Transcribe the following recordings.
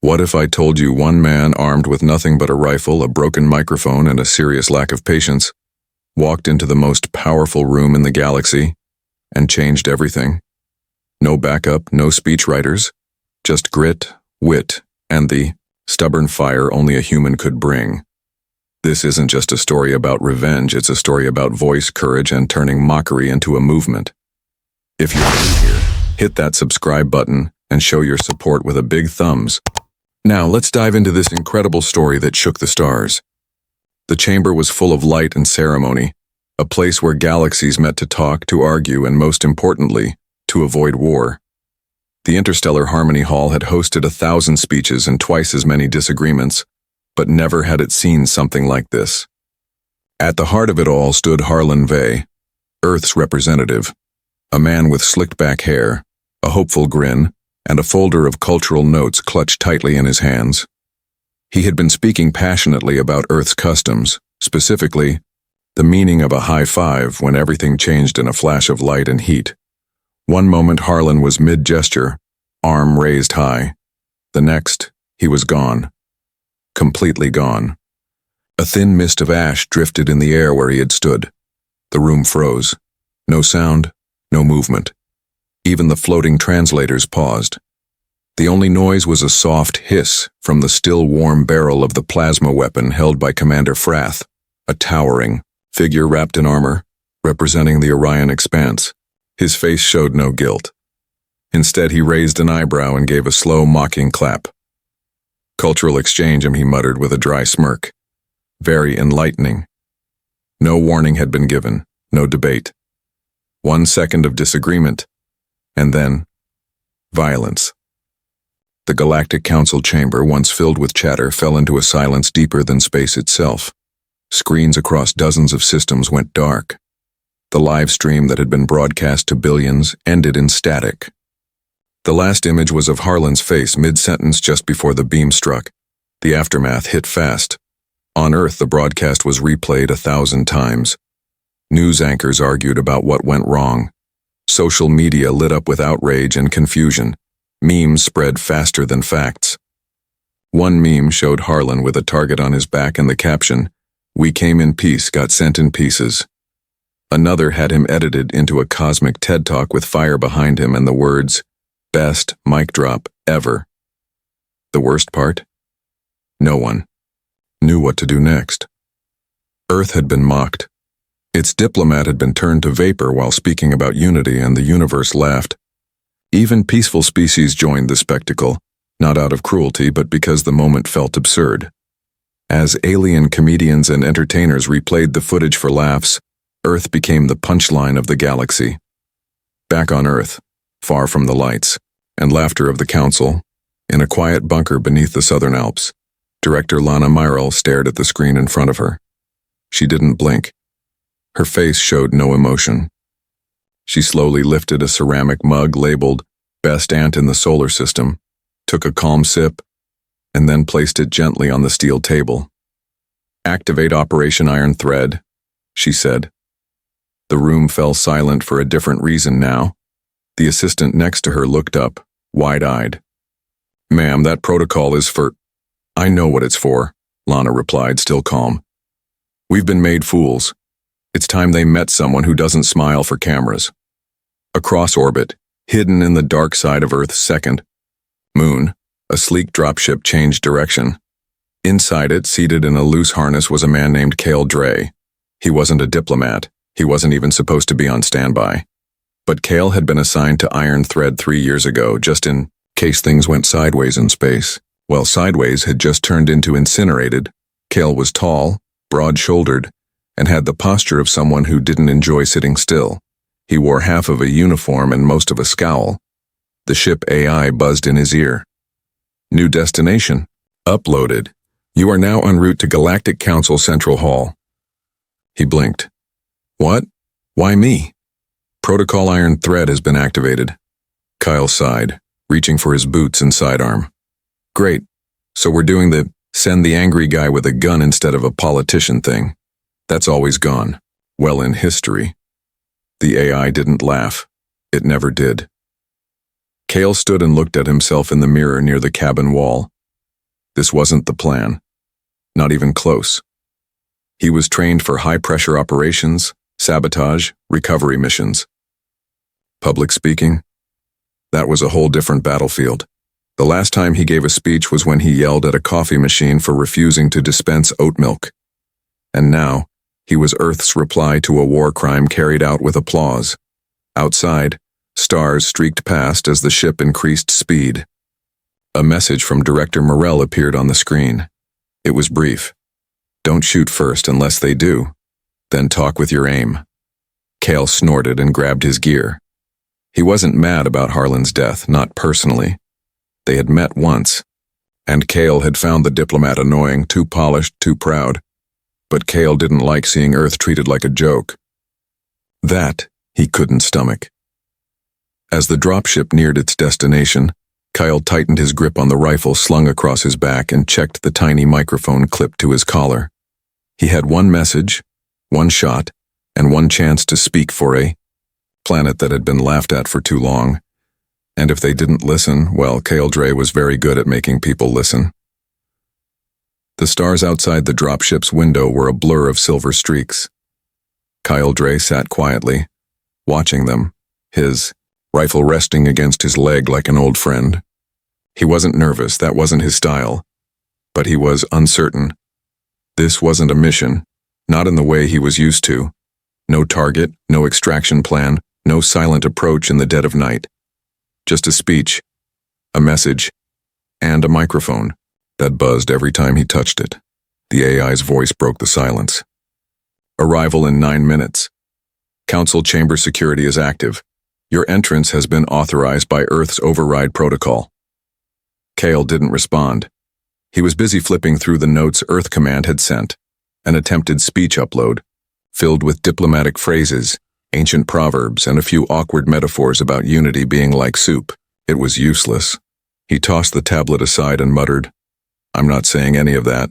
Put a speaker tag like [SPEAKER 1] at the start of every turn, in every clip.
[SPEAKER 1] What if I told you one man armed with nothing but a rifle, a broken microphone, and a serious lack of patience walked into the most powerful room in the galaxy and changed everything? No backup, no speechwriters, just grit, wit, and the stubborn fire only a human could bring. This isn't just a story about revenge, it's a story about voice, courage, and turning mockery into a movement. If you're new here, hit that subscribe button and show your support with a big thumbs. Now let's dive into this incredible story that shook the stars. The chamber was full of light and ceremony, a place where galaxies met to talk, to argue, and most importantly, to avoid war. The Interstellar Harmony Hall had hosted 1,000 speeches and twice as many disagreements, but never had it seen something like this. At the heart of it all stood Harlan Vey, Earth's representative, a man with slicked-back hair, a hopeful grin, and a folder of cultural notes clutched tightly in his hands. He had been speaking passionately about Earth's customs, specifically, the meaning of a high five when everything changed in a flash of light and heat. One moment Harlan was mid-gesture, arm raised high. The next, he was gone. Completely gone. A thin mist of ash drifted in the air where he had stood. The room froze. No sound, no movement. Even the floating translators paused. The only noise was a soft hiss from the still warm barrel of the plasma weapon held by Commander Frath, a towering figure wrapped in armor, representing the Orion expanse. His face showed no guilt. Instead, he raised an eyebrow and gave a slow, mocking clap. "Cultural exchange," he muttered with a dry smirk. "Very enlightening." No warning had been given, no debate. 1 second of disagreement, and then violence. The Galactic Council chamber, once filled with chatter, fell into a silence deeper than space itself. Screens across dozens of systems went dark. The live stream that had been broadcast to billions ended in static. The last image was of Harlan's face mid-sentence just before the beam struck. The aftermath hit fast. On Earth, the broadcast was replayed 1,000 times. News anchors argued about what went wrong. Social media lit up with outrage and confusion. Memes spread faster than facts. One meme showed Harlan with a target on his back and the caption, "We came in peace, got sent in pieces." Another had him edited into a cosmic TED Talk with fire behind him and the words, "Best mic drop ever." The worst part? No one knew what to do next. Earth had been mocked. Its diplomat had been turned to vapor while speaking about unity, and the universe laughed. Even peaceful species joined the spectacle, not out of cruelty, but because the moment felt absurd. As alien comedians and entertainers replayed the footage for laughs, Earth became the punchline of the galaxy. Back on Earth, far from the lights and laughter of the Council, in a quiet bunker beneath the Southern Alps, Director Lana Myrrell stared at the screen in front of her. She didn't blink. Her face showed no emotion. She slowly lifted a ceramic mug labeled "Best Ant in the Solar System," took a calm sip, and then placed it gently on the steel table. "Activate Operation Iron Thread," she said. The room fell silent for a different reason now. The assistant next to her looked up, wide-eyed. "Ma'am, that protocol is for—" "I know what it's for," Lana replied, still calm. "We've been made fools. It's time they met someone who doesn't smile for cameras." Across orbit, hidden in the dark side of Earth's second moon, a sleek dropship changed direction. Inside it, seated in a loose harness, was a man named Cale Dray. He wasn't a diplomat. He wasn't even supposed to be on standby. But Cale had been assigned to Iron Thread 3 years ago, just in case things went sideways in space. Well, sideways had just turned into incinerated. Cale was tall, broad-shouldered, and had the posture of someone who didn't enjoy sitting still. He wore half of a uniform and most of a scowl. The ship AI buzzed in his ear. "New destination. Uploaded. You are now en route to Galactic Council Central Hall." He blinked. "What? Why me?" "Protocol Iron Thread has been activated." Kyle sighed, reaching for his boots and sidearm. "Great. So we're doing the send the angry guy with a gun instead of a politician thing. That's always gone well in history." The AI didn't laugh. It never did. Cale stood and looked at himself in the mirror near the cabin wall. This wasn't the plan. Not even close. He was trained for high-pressure operations, sabotage, recovery missions. Public speaking? That was a whole different battlefield. The last time he gave a speech was when he yelled at a coffee machine for refusing to dispense oat milk. And now, he was Earth's reply to a war crime carried out with applause. Outside, stars streaked past as the ship increased speed. A message from Director Morell appeared on the screen. It was brief. Don't shoot first unless they do. Then talk with your aim. Cale snorted and grabbed his gear. He wasn't mad about Harlan's death, not personally. They had met once, and Cale had found the diplomat annoying, too polished, too proud. But Cale didn't like seeing Earth treated like a joke. That he couldn't stomach. As the dropship neared its destination, Kyle tightened his grip on the rifle slung across his back and checked the tiny microphone clipped to his collar. He had one message, one shot, and one chance to speak for a planet that had been laughed at for too long. And if they didn't listen, well, Cale Dre was very good at making people listen. The stars outside the dropship's window were a blur of silver streaks. Kyle Dre sat quietly, watching them, his rifle resting against his leg like an old friend. He wasn't nervous, that wasn't his style. But he was uncertain. This wasn't a mission, not in the way he was used to. No target, no extraction plan, no silent approach in the dead of night. Just a speech, a message, and a microphone that buzzed every time he touched it. The AI's voice broke the silence. Arrival in 9 minutes. Council chamber security is active. Your entrance has been authorized by Earth's override protocol. Cale didn't respond. He was busy flipping through the notes Earth Command had sent, an attempted speech upload, filled with diplomatic phrases, ancient proverbs, and a few awkward metaphors about unity being like soup. It was useless. He tossed the tablet aside and muttered, "I'm not saying any of that."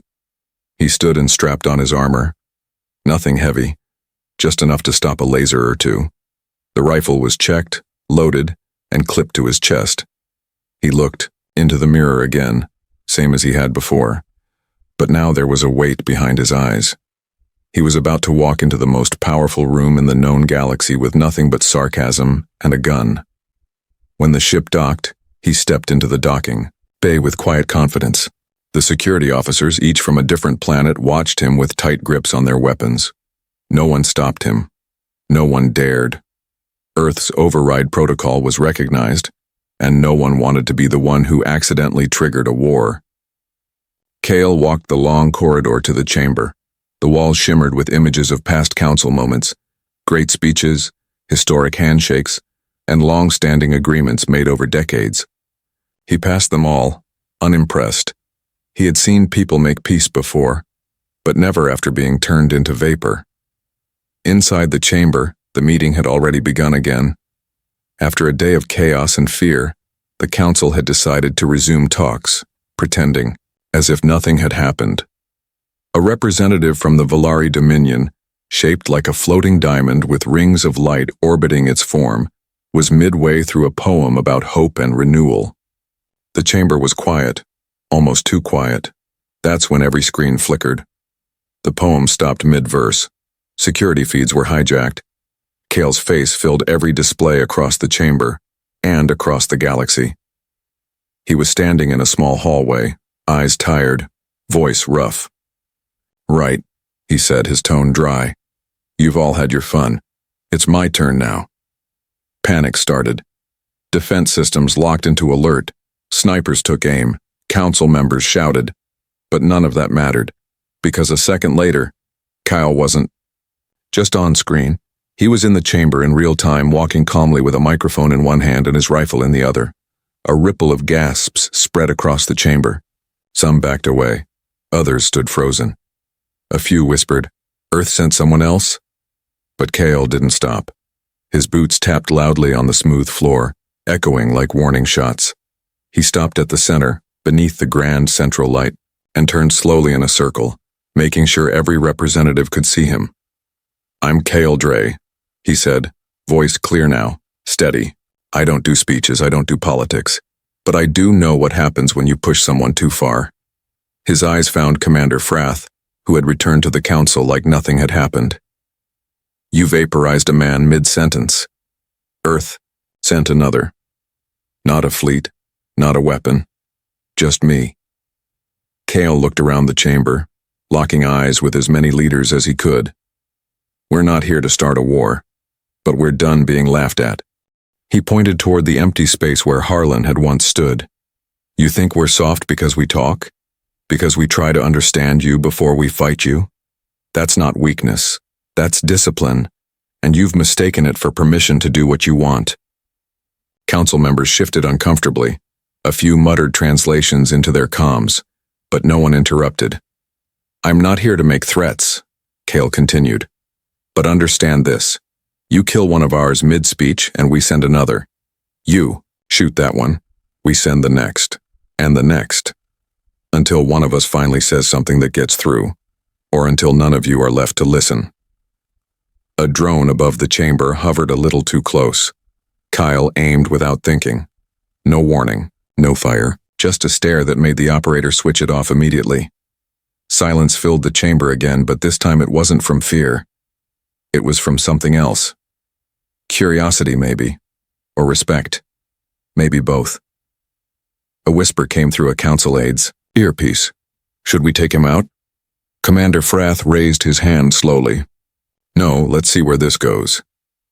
[SPEAKER 1] He stood and strapped on his armor. Nothing heavy, just enough to stop a laser or two. The rifle was checked, loaded, and clipped to his chest. He looked into the mirror again, same as he had before. But now there was a weight behind his eyes. He was about to walk into the most powerful room in the known galaxy with nothing but sarcasm and a gun. When the ship docked, he stepped into the docking bay with quiet confidence. The security officers, each from a different planet, watched him with tight grips on their weapons. No one stopped him. No one dared. Earth's override protocol was recognized, and no one wanted to be the one who accidentally triggered a war. Cale walked the long corridor to the chamber. The walls shimmered with images of past council moments, great speeches, historic handshakes, and long-standing agreements made over decades. He passed them all, unimpressed. He had seen people make peace before, but never after being turned into vapor. Inside the chamber, the meeting had already begun again. After a day of chaos and fear, the council had decided to resume talks, pretending as if nothing had happened. A representative from the Valari Dominion, shaped like a floating diamond with rings of light orbiting its form, was midway through a poem about hope and renewal. The chamber was quiet, almost too quiet. That's when every screen flickered. The poem stopped mid-verse. Security feeds were hijacked. Cale's face filled every display across the chamber and across the galaxy. He was standing in a small hallway, eyes tired, voice rough. "Right," he said, his tone dry. "You've all had your fun. It's my turn now." Panic started. Defense systems locked into alert. Snipers took aim. Council members shouted. But none of that mattered, because a second later, Kyle wasn't just on screen. He was in the chamber in real time, walking calmly with a microphone in one hand and his rifle in the other. A ripple of gasps spread across the chamber. Some backed away. Others stood frozen. A few whispered, "Earth sent someone else?" But Cale didn't stop. His boots tapped loudly on the smooth floor, echoing like warning shots. He stopped at the center, beneath the grand central light, and turned slowly in a circle, making sure every representative could see him. "I'm Cale Dre," he said, voice clear now, steady. "I don't do speeches, I don't do politics. But I do know what happens when you push someone too far. His eyes found Commander Frath, who had returned to the council like nothing had happened. You vaporized a man mid-sentence. Earth sent another. Not a fleet, not a weapon, just me. Kale looked around the chamber, locking eyes with as many leaders as he could. We're not here to start a war, but we're done being laughed at. He pointed toward the empty space where Harlan had once stood. You think we're soft because we talk? Because we try to understand you before we fight you? That's not weakness. That's discipline, and you've mistaken it for permission to do what you want. Council members shifted uncomfortably, a few muttered translations into their comms, but no one interrupted. I'm not here to make threats, Kale continued. But understand this. You kill one of ours mid-speech and we send another. You shoot that one, we send the next, and the next. Until one of us finally says something that gets through, or until none of you are left to listen. A drone above the chamber hovered a little too close. Kyle aimed without thinking. No warning, no fire, just a stare that made the operator switch it off immediately. Silence filled the chamber again, but this time it wasn't from fear. It was from something else. Curiosity, maybe. Or respect. Maybe both. A whisper came through a council aide's earpiece. Should we take him out? Commander Frath raised his hand slowly. No, let's see where this goes.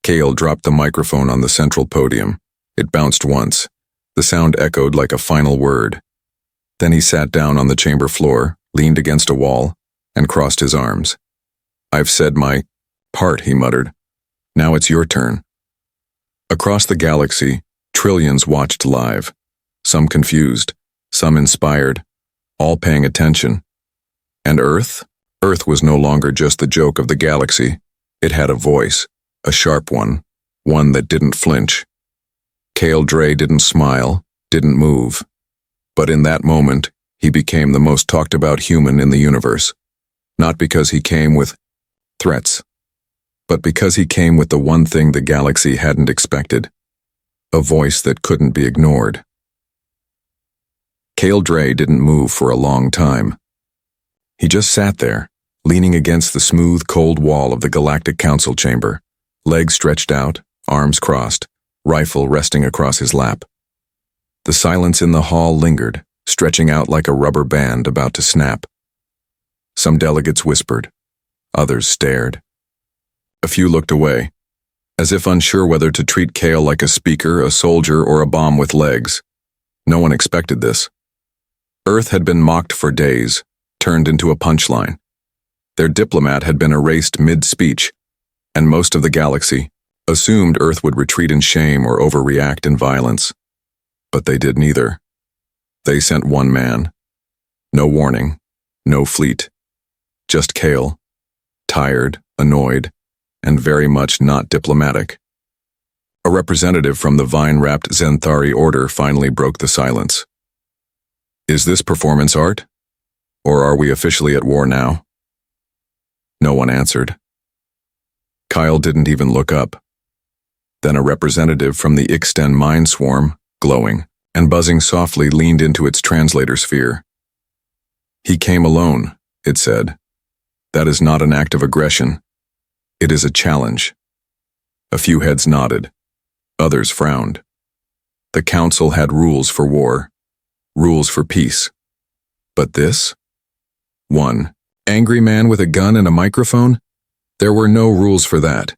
[SPEAKER 1] Kale dropped the microphone on the central podium. It bounced once. The sound echoed like a final word. Then he sat down on the chamber floor, leaned against a wall, and crossed his arms. I've said my part, he muttered. Now it's your turn. Across the galaxy, trillions watched live. Some confused, some inspired, all paying attention. And Earth? Earth was no longer just the joke of the galaxy. It had a voice, a sharp one that didn't flinch. Kale Dre didn't smile, didn't move. But in that moment, he became the most talked about human in the universe. Not because he came with threats, but because he came with the one thing the galaxy hadn't expected. A voice that couldn't be ignored. Kale Dre didn't move for a long time. He just sat there, leaning against the smooth, cold wall of the Galactic Council chamber, legs stretched out, arms crossed, rifle resting across his lap. The silence in the hall lingered, stretching out like a rubber band about to snap. Some delegates whispered. Others stared. A few looked away, as if unsure whether to treat Kale like a speaker, a soldier, or a bomb with legs. No one expected this. Earth had been mocked for days, turned into a punchline. Their diplomat had been erased mid-speech, and most of the galaxy assumed Earth would retreat in shame or overreact in violence. But they did neither. They sent one man. No warning, no fleet. Just Kale, tired, annoyed, and very much not diplomatic. A representative from the vine-wrapped Zenthari order finally broke the silence. Is this performance art? Or are we officially at war now? No one answered. Kyle didn't even look up. Then a representative from the Ixten mine swarm, glowing and buzzing softly, leaned into its translator sphere. He came alone, it said. That is not an act of aggression. It is a challenge. A few heads nodded. Others frowned. The council had rules for war, rules for peace. But this? 1. Angry man with a gun and a microphone? There were no rules for that.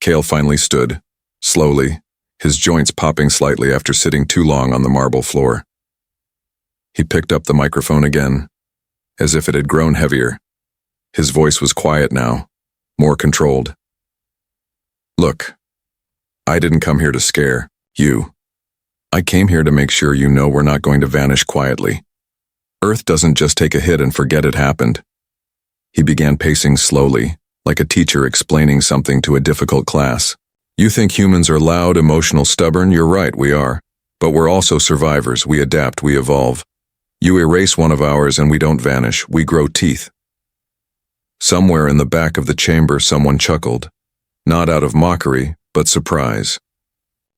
[SPEAKER 1] Kale finally stood, slowly, his joints popping slightly after sitting too long on the marble floor. He picked up the microphone again, as if it had grown heavier. His voice was quiet now, more controlled. Look, I didn't come here to scare you. I came here to make sure you know we're not going to vanish quietly. Earth doesn't just take a hit and forget it happened. He began pacing slowly, like a teacher explaining something to a difficult class. You think humans are loud, emotional, stubborn? You're right, we are. But we're also survivors. We adapt, we evolve. You erase one of ours and we don't vanish. We grow teeth. Somewhere in the back of the chamber someone chuckled. Not out of mockery, but surprise.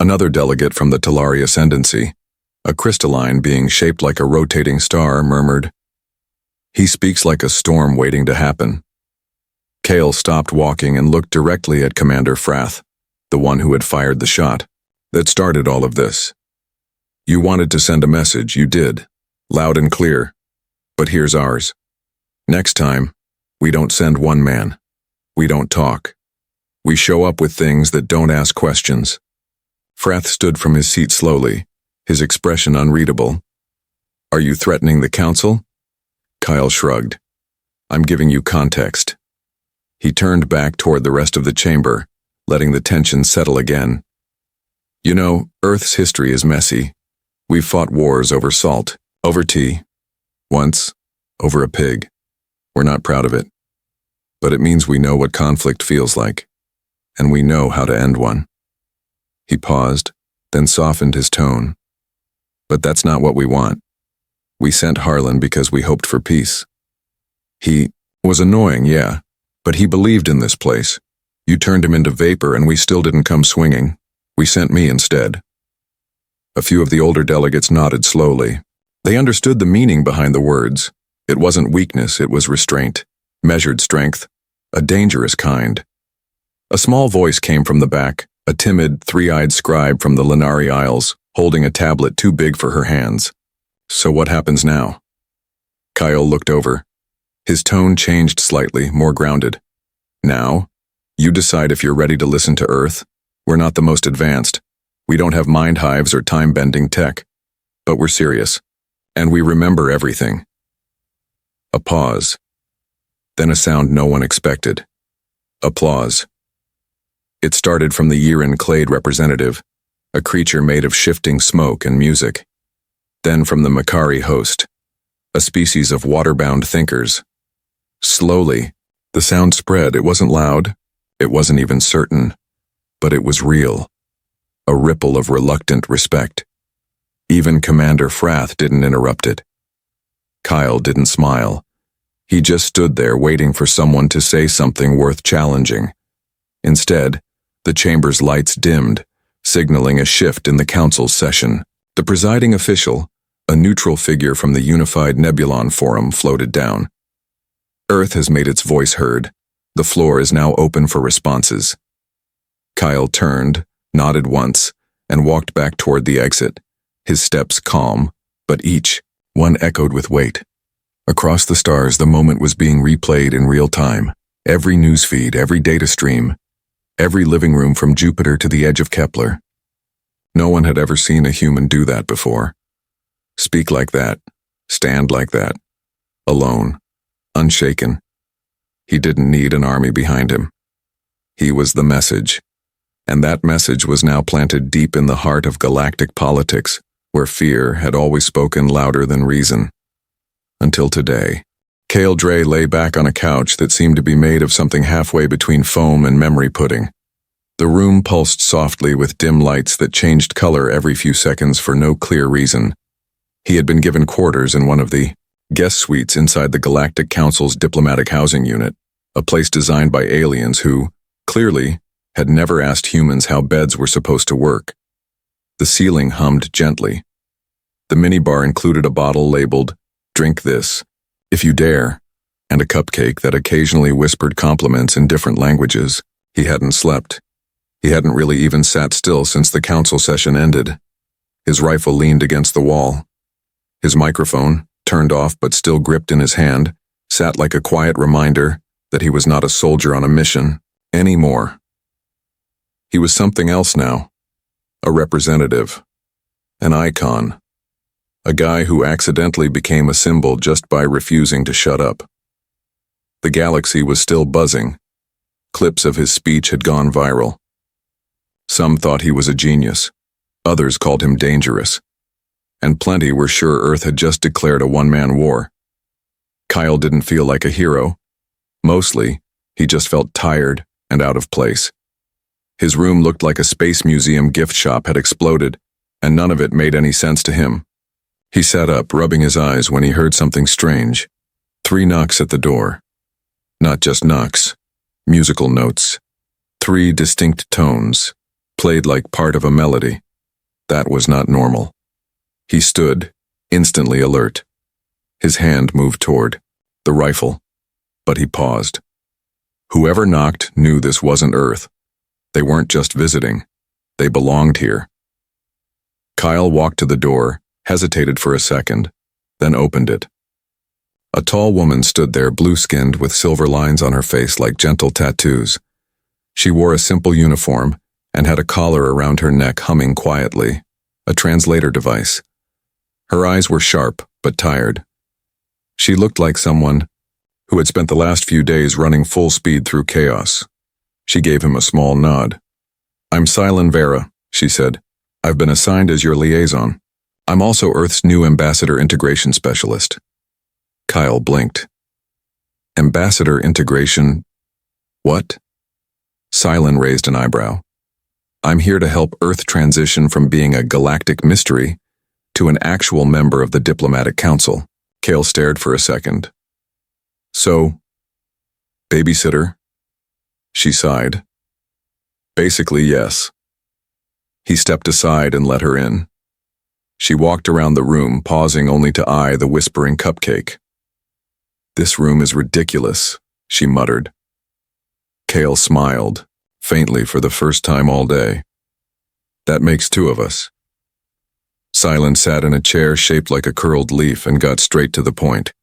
[SPEAKER 1] Another delegate from the Talari Ascendancy, a crystalline being shaped like a rotating star, murmured, He speaks like a storm waiting to happen. Kale stopped walking and looked directly at Commander Frath, the one who had fired the shot that started all of this. You wanted to send a message, you did, loud and clear, but here's ours. Next time, we don't send one man. We don't talk. We show up with things that don't ask questions. Frath stood from his seat slowly, his expression unreadable. Are you threatening the council? Kyle shrugged. I'm giving you context. He turned back toward the rest of the chamber, letting the tension settle again. You know, Earth's history is messy. We've fought wars over salt, over tea, once, over a pig. We're not proud of it. But it means we know what conflict feels like, and we know how to end one. He paused, then softened his tone. But that's not what we want. We sent Harlan because we hoped for peace. He was annoying, yeah, but he believed in this place. You turned him into vapor and we still didn't come swinging. We sent me instead. A few of the older delegates nodded slowly. They understood the meaning behind the words. It wasn't weakness, it was restraint, measured strength, a dangerous kind. A small voice came from the back, a timid, three-eyed scribe from the Lenari Isles, holding a tablet too big for her hands. So what happens now? Kyle looked over. His tone changed slightly, more grounded. Now, you decide if you're ready to listen to Earth. We're not the most advanced. We don't have mind hives or time-bending tech. But we're serious. And we remember everything. A pause. Then a sound no one expected. Applause. It started from the year-in Clade representative, a creature made of shifting smoke and music. Then from the Makari host, a species of water-bound thinkers. Slowly, the sound spread. It wasn't loud, it wasn't even certain, but it was real. A ripple of reluctant respect. Even Commander Frath didn't interrupt it. Kyle didn't smile. He just stood there waiting for someone to say something worth challenging. Instead, the chamber's lights dimmed, signaling a shift in the council's session. The presiding official, a neutral figure from the Unified Nebulon Forum, floated down. Earth has made its voice heard. The floor is now open for responses. Kyle turned, nodded once, and walked back toward the exit, his steps calm, but each one echoed with weight. Across the stars, the moment was being replayed in real time. Every newsfeed, every data stream, every living room from Jupiter to the edge of Kepler. No one had ever seen a human do that before. Speak like that, stand like that, alone, unshaken. He didn't need an army behind him. He was the message, and that message was now planted deep in the heart of galactic politics, where fear had always spoken louder than reason. Until today, Kale Dre lay back on a couch that seemed to be made of something halfway between foam and memory pudding. The room pulsed softly with dim lights that changed color every few seconds for no clear reason. He had been given quarters in one of the guest suites inside the Galactic Council's diplomatic housing unit, a place designed by aliens who, clearly, had never asked humans how beds were supposed to work. The ceiling hummed gently. The minibar included a bottle labeled, "Drink this, if you dare," and a cupcake that occasionally whispered compliments in different languages. He hadn't slept. He hadn't really even sat still since the council session ended. His rifle leaned against the wall. His microphone, turned off but still gripped in his hand, sat like a quiet reminder that he was not a soldier on a mission anymore. He was something else now. A representative. An icon. A guy who accidentally became a symbol just by refusing to shut up. The galaxy was still buzzing. Clips of his speech had gone viral. Some thought he was a genius. Others called him dangerous. And plenty were sure Earth had just declared a one-man war. Kyle didn't feel like a hero. Mostly, he just felt tired and out of place. His room looked like a space museum gift shop had exploded, and none of it made any sense to him. He sat up, rubbing his eyes when he heard something strange. 3 knocks at the door. Not just knocks. Musical notes. 3 distinct tones, played like part of a melody. That was not normal. He stood, instantly alert. His hand moved toward the rifle. But he paused. Whoever knocked knew this wasn't Earth. They weren't just visiting. They belonged here. Kyle walked to the door, hesitated for a second, then opened it. A tall woman stood there, blue-skinned with silver lines on her face like gentle tattoos. She wore a simple uniform and had a collar around her neck, humming quietly, a translator device. Her eyes were sharp but tired. She looked like someone who had spent the last few days running full speed through chaos. She gave him a small nod. "I'm Silent Vera," she said. "I've been assigned as your liaison. I'm also Earth's new Ambassador Integration Specialist." Kyle blinked. Ambassador Integration? What? Silent raised an eyebrow. "I'm here to help Earth transition from being a galactic mystery to an actual member of the Diplomatic Council." Kale stared for a second. "So, babysitter?" She sighed. "Basically, yes." He stepped aside and let her in. She walked around the room, pausing only to eye the whispering cupcake. "This room is ridiculous," she muttered. Kale smiled, faintly for the first time all day. "That makes two of us." Silent sat in a chair shaped like a curled leaf and got straight to the point.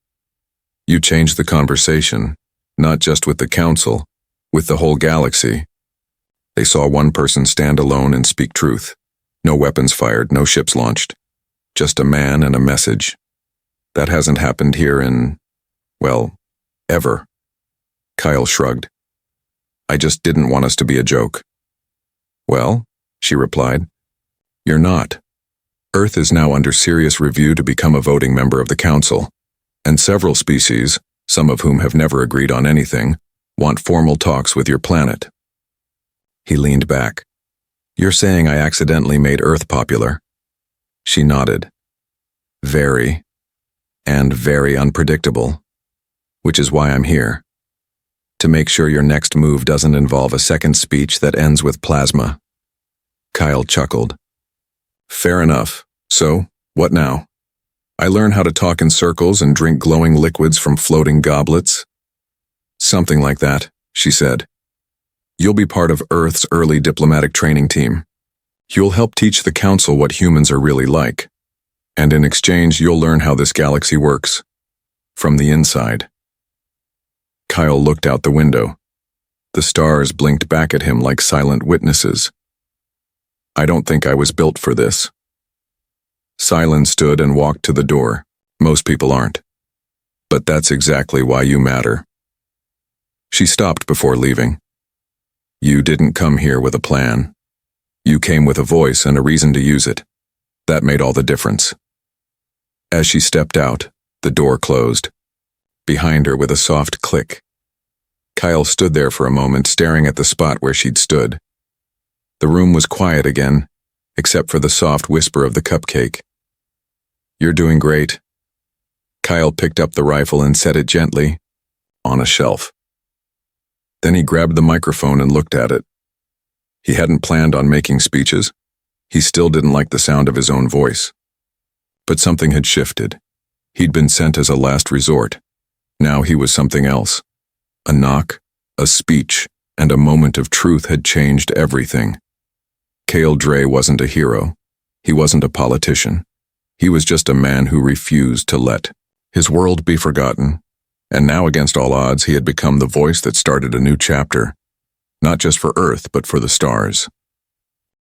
[SPEAKER 1] "You changed the conversation, not just with the Council, with the whole galaxy." They saw one person stand alone and speak truth. No weapons fired, no ships launched. Just a man and a message. That hasn't happened here in, well, ever. Kyle shrugged. "I just didn't want us to be a joke." "Well," she replied, "you're not. Earth is now under serious review to become a voting member of the Council, and several species, some of whom have never agreed on anything, want formal talks with your planet." He leaned back. "You're saying I accidentally made Earth popular?" She nodded. "Very, and very unpredictable. Which is why I'm here. To make sure your next move doesn't involve a second speech that ends with plasma." Kyle chuckled. "Fair enough. So, what now? I learn how to talk in circles and drink glowing liquids from floating goblets?" "Something like that," she said. "You'll be part of Earth's early diplomatic training team. You'll help teach the Council what humans are really like. And in exchange, you'll learn how this galaxy works. From the inside." Kyle looked out the window. The stars blinked back at him like silent witnesses. "I don't think I was built for this." Silent stood and walked to the door. "Most people aren't. But that's exactly why you matter." She stopped before leaving. "You didn't come here with a plan. You came with a voice and a reason to use it. That made all the difference." As she stepped out, the door closed, behind her with a soft click. Kyle stood there for a moment, staring at the spot where she'd stood. The room was quiet again, except for the soft whisper of the cupcake. "You're doing great." Kyle picked up the rifle and set it gently on a shelf. Then he grabbed the microphone and looked at it. He hadn't planned on making speeches. He still didn't like the sound of his own voice. But something had shifted. He'd been sent as a last resort. Now he was something else. A knock, a speech, and a moment of truth had changed everything. Kale Dre wasn't a hero. He wasn't a politician. He was just a man who refused to let his world be forgotten. And now, against all odds, he had become the voice that started a new chapter. Not just for Earth, but for the stars.